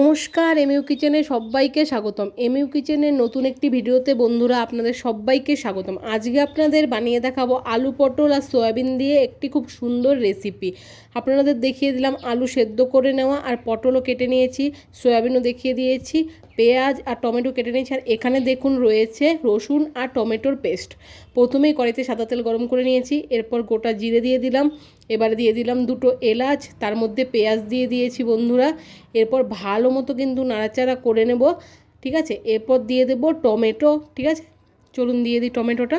নমস্কার, এমইউ কিচেনে সবাইকে স্বাগতম। এমইউ কিচেনের নতুন একটি ভিডিওতে বন্ধুরা আপনাদের সবাইকে স্বাগতম। আজকে আপনাদের বানিয়ে দেখাবো আলু পটল আর সয়াবিন দিয়ে একটি খুব সুন্দর রেসিপি। আপনাদের দেখিয়ে দিলাম আলু সেদ্ধ করে নেওয়া, আর পটলও কেটে নিয়েছি, সয়াবিনও দেখিয়ে দিয়েছি, পেঁয়াজ আর টমেটো কেটে নিয়েছি। আর এখানে দেখুন রয়েছে রসুন আর টমেটোর পেস্ট। প্রথমেই কড়াইতে সাদা তেল গরম করে নিয়েছি, এরপর গোটা জিরে দিয়ে দিলাম, এবারে দিয়ে দিলাম দুটো এলাচ, তার মধ্যে পেঁয়াজ দিয়ে দিয়েছি বন্ধুরা। এরপর ভালো মতো কিন্তু নাড়াচাড়া করে নেব, ঠিক আছে। এরপর দিয়ে দেব টমেটো, ঠিক আছে। চলুন দিয়ে দিই টমেটোটা।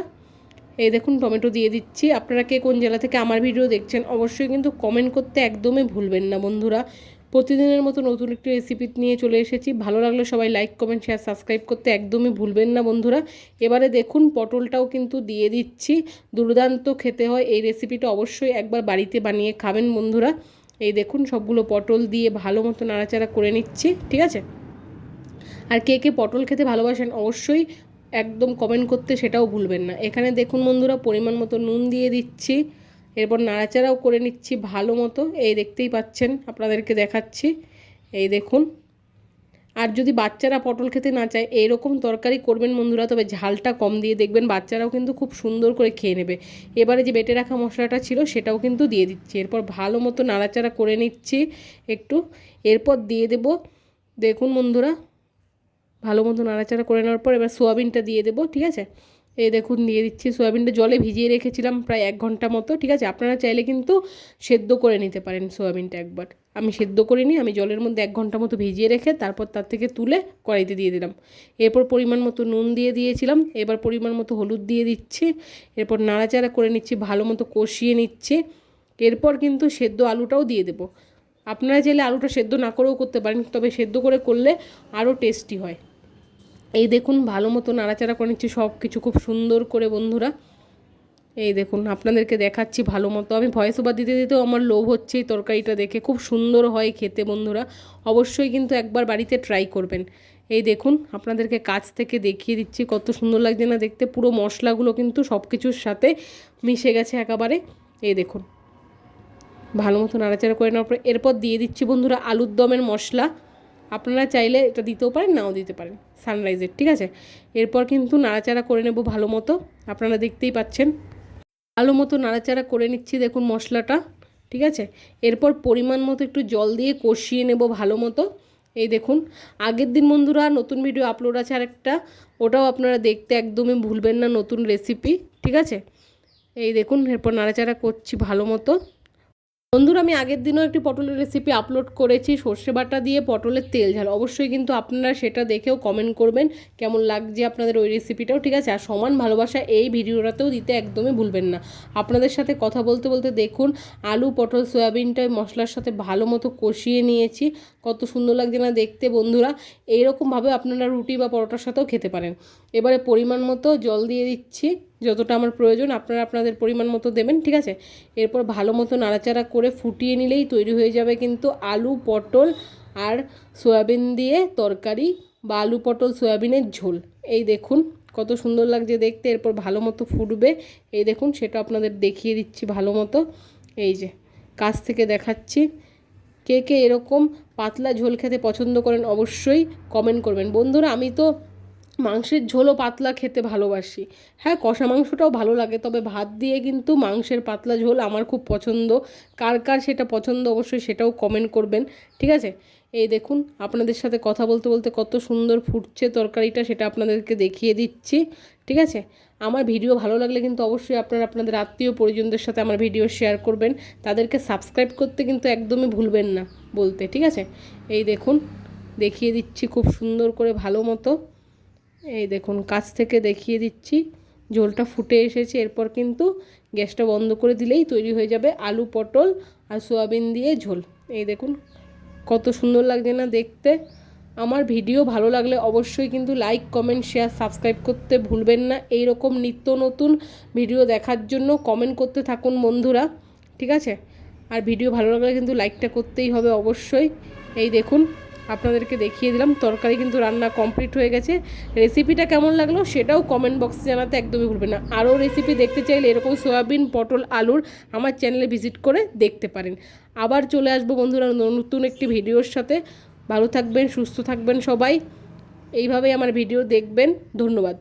এই দেখুন টমেটো দিয়ে দিচ্ছি। আপনারা কে কোন জেলা থেকে আমার ভিডিও দেখছেন অবশ্যই কিন্তু কমেন্ট করতে একদমই ভুলবেন না বন্ধুরা। প্রতিদিনের মতো নতুন একটি রেসিপি নিয়ে চলে এসেছি। ভালো লাগলে সবাই লাইক কমেন্ট শেয়ার সাবস্ক্রাইব করতে একদমই ভুলবেন না বন্ধুরা। এবারে দেখুন পটলটাও কিন্তু দিয়ে দিচ্ছি। দুর্দান্ত খেতে হয় এই রেসিপিটা, অবশ্যই একবার বাড়িতে বানিয়ে খাবেন বন্ধুরা। এই দেখুন সবগুলো পটল দিয়ে ভালো মতো নাড়াচাড়া করে নিচ্ছি, ঠিক আছে। আর কে কে পটল খেতে ভালোবাসেন অবশ্যই একদম কমেন্ট করতে সেটাও ভুলবেন না। এখানে দেখুন বন্ধুরা পরিমাণ মতো নুন দিয়ে দিচ্ছি, এরপর নাড়াচাড়াও করে নিচ্ছি ভালো মতো। এই দেখতেই পাচ্ছেন, আপনাদেরকে দেখাচ্ছি, এই দেখুন। আর যদি বাচ্চারা পটল খেতে না চায় এইরকম তরকারি করবেন বন্ধুরা, তবে ঝালটা কম দিয়ে, দেখবেন বাচ্চারাও কিন্তু খুব সুন্দর করে খেয়ে নেবে। এবারে যে বেটে রাখা মশলাটা ছিল সেটাও কিন্তু দিয়ে দিচ্ছি, এরপর ভালো মতো নাড়াচাড়া করে নিচ্ছি একটু। এরপর দিয়ে দেব, দেখুন বন্ধুরা ভালো মতো নাড়াচাড়া করে নেওয়ার পর এবার সোয়াবিনটা দিয়ে দেবো, ঠিক আছে। এই দেখুন দিয়ে দিচ্ছি। সোয়াবিনটা জলে ভিজিয়ে রেখেছিলাম প্রায় 1 ঘন্টা মতো, ঠিক আছে। আপনারা চাইলে কিন্তু সেদ্ধ করে নিতে পারেন সোয়াবিনটা একবার। আমি সেদ্ধ করিনি, আমি জলের মধ্যে 1 ঘন্টা মতো ভিজিয়ে রেখে তারপর তার থেকে তুলে কড়াইতে দিয়ে দিলাম। এরপর পরিমাণ মতো নুন দিয়ে দিয়েছিলাম, এবার পরিমাণ মতো হলুদ দিয়ে দিচ্ছি, এরপর নাড়াচাড়া করে নিচ্ছি, ভালো মতো কষিয়ে নিচ্ছি। এরপর কিন্তু সেদ্ধ আলুটাও দিয়ে দেবো। আপনারা চাইলে আলুটা সেদ্ধ না করেও করতে পারেন, তবে সেদ্ধ করে করলে আরও টেস্টি হয়। এই দেখুন ভালো মতো নাড়াচাড়া করে নিচ্ছি সব কিছু খুব সুন্দর করে বন্ধুরা। এই দেখুন আপনাদেরকে দেখাচ্ছি ভালো মতো। আমি ভয়েস ওভার দিতে দিতেও আমার লোভ হচ্ছে এই তরকারিটা দেখে, খুব সুন্দর হয় খেতে বন্ধুরা। অবশ্যই কিন্তু একবার বাড়িতে ট্রাই করবেন। এই দেখুন আপনাদেরকে কাছ থেকে দেখিয়ে দিচ্ছি কত সুন্দর লাগছে না দেখতে। পুরো মশলাগুলো কিন্তু সব কিছুর সাথে মিশে গেছে একেবারে। এই দেখুন ভালো মতো নাড়াচাড়া করে নেওয়ার পর এরপর দিয়ে দিচ্ছি বন্ধুরা আলুর দমের মশলা। আপনারা চাইলে এটা দিতেও পারেন, নাও দিতে পারেন, সানরাইজের, ঠিক আছে। এরপর কিন্তু নাড়াচাড়া করে নেব ভালো মতো। আপনারা দেখতেই পাচ্ছেন ভালো মতো নাড়াচাড়া করে নিচ্ছি, দেখুন মশলাটা, ঠিক আছে। এরপর পরিমাণ মতো একটু জল দিয়ে কষিয়ে নেব ভালো মতো। এই দেখুন আগের দিন বন্ধুরা নতুন ভিডিও আপলোড আছে আরেকটা, ওটাও আপনারা দেখতে একদমই ভুলবেন না, নতুন রেসিপি, ঠিক আছে। এই দেখুন এরপর নাড়াচাড়া করছি ভালো মতো। বন্ধুরা আমি আগের দিনও একটি পটলের রেসিপি আপলোড করেছি, সর্ষে বাটা দিয়ে পটলের তেল ঝাল। অবশ্যই কিন্তু আপনারা সেটা দেখেও কমেন্ট করবেন কেমন লাগছে আপনাদের ওই রেসিপিটাও, ঠিক আছে। আর সমান ভালোবাসা এই ভিডিওটাতেও দিতে একদমই ভুলবেন না। আপনাদের সাথে কথা বলতে বলতে দেখুন আলু পটল সয়াবিনটা মশলার সাথে ভালো মতো কষিয়ে নিয়েছি, কত সুন্দর লাগছে না দেখতে বন্ধুরা। এইরকমভাবে আপনারা রুটি বা পরোটার সাথেও খেতে পারেন। এবারে পরিমাণ মতো জল দিয়ে দিচ্ছি, যতটা আমার প্রয়োজন আপনারা আপনাদের পরিমাণ মতো দেবেন, ঠিক আছে। এরপর ভালো মতো নাড়াচাড়া করে ফুটিয়ে নিলেই তৈরি হয়ে যাবে কিন্তু আলু পটল আর সয়াবিন দিয়ে তরকারি বা আলু পটল সয়াবিনের ঝোল। এই দেখুন কত সুন্দর লাগছে দেখতে। এরপর ভালো মতো ফুটবে, এই দেখুন সেটা আপনাদের দেখিয়ে দিচ্ছি ভালো মতো। এই যে কাছ থেকে দেখাচ্ছি। কে কে এরকম পাতলা ঝোল খেতে পছন্দ করেন অবশ্যই কমেন্ট করবেন বন্ধুরা। আমি তো মাংসের ঝোলও পাতলা খেতে ভালোবাসি। হ্যাঁ কষা মাংসটাও ভালো লাগে, তবে ভাত দিয়ে কিন্তু মাংসের পাতলা ঝোল আমার খুব পছন্দ। কার কার সেটা পছন্দ অবশ্যই সেটাও কমেন্ট করবেন, ঠিক আছে। এই দেখুন আপনাদের সাথে কথা বলতে বলতে কত সুন্দর ফুটছে তরকারিটা, সেটা আপনাদেরকে দেখিয়ে দিচ্ছি, ঠিক আছে। আমার ভিডিও ভালো লাগলে কিন্তু অবশ্যই আপনারা আপনাদের আত্মীয় পরিজনদের সাথে আমার ভিডিও শেয়ার করবেন, তাদেরকে সাবস্ক্রাইব করতে কিন্তু একদমই ভুলবেন না বলতে, ঠিক আছে। এই দেখুন দেখিয়ে দিচ্ছি খুব সুন্দর করে ভালো মতো। এই দেখুন কাছ থেকে দেখিয়ে দিচ্ছি, ঝোলটা ফুটে এসেছে। এরপর কিন্তু গ্যাসটা বন্ধ করে দিলেই তৈরি হয়ে যাবে আলু পটল আর সোয়াবিন দিয়ে ঝোল। এই দেখুন কত সুন্দর লাগছে না দেখতে। আমার ভিডিও ভালো লাগলে অবশ্যই কিন্তু লাইক কমেন্ট শেয়ার সাবস্ক্রাইব করতে ভুলবেন না। এই রকম নিত্য নতুন ভিডিও দেখার জন্য কমেন্ট করতে থাকুন বন্ধুরা, ঠিক আছে। আর ভিডিও ভালো লাগলে কিন্তু লাইকটা করতেই হবে অবশ্যই। এই দেখুন আপনাদেরকে দেখিয়ে দিলাম তরকারি কিন্তু রান্না কমপ্লিট হয়ে গেছে। রেসিপিটা কেমন লাগলো সেটাও কমেন্ট বক্সে জানাতে একদমই ভুলবেন না। আরও রেসিপি দেখতে চাইলে এরকম সয়াবিন পটল আলুর আমার চ্যানেলে ভিজিট করে দেখতে পারেন। আবার চলে আসবো বন্ধুরা নতুন একটি ভিডিওর সাথে। ভালো থাকবেন, সুস্থ থাকবেন সবাই। এইভাবেই আমার ভিডিও দেখবেন। ধন্যবাদ।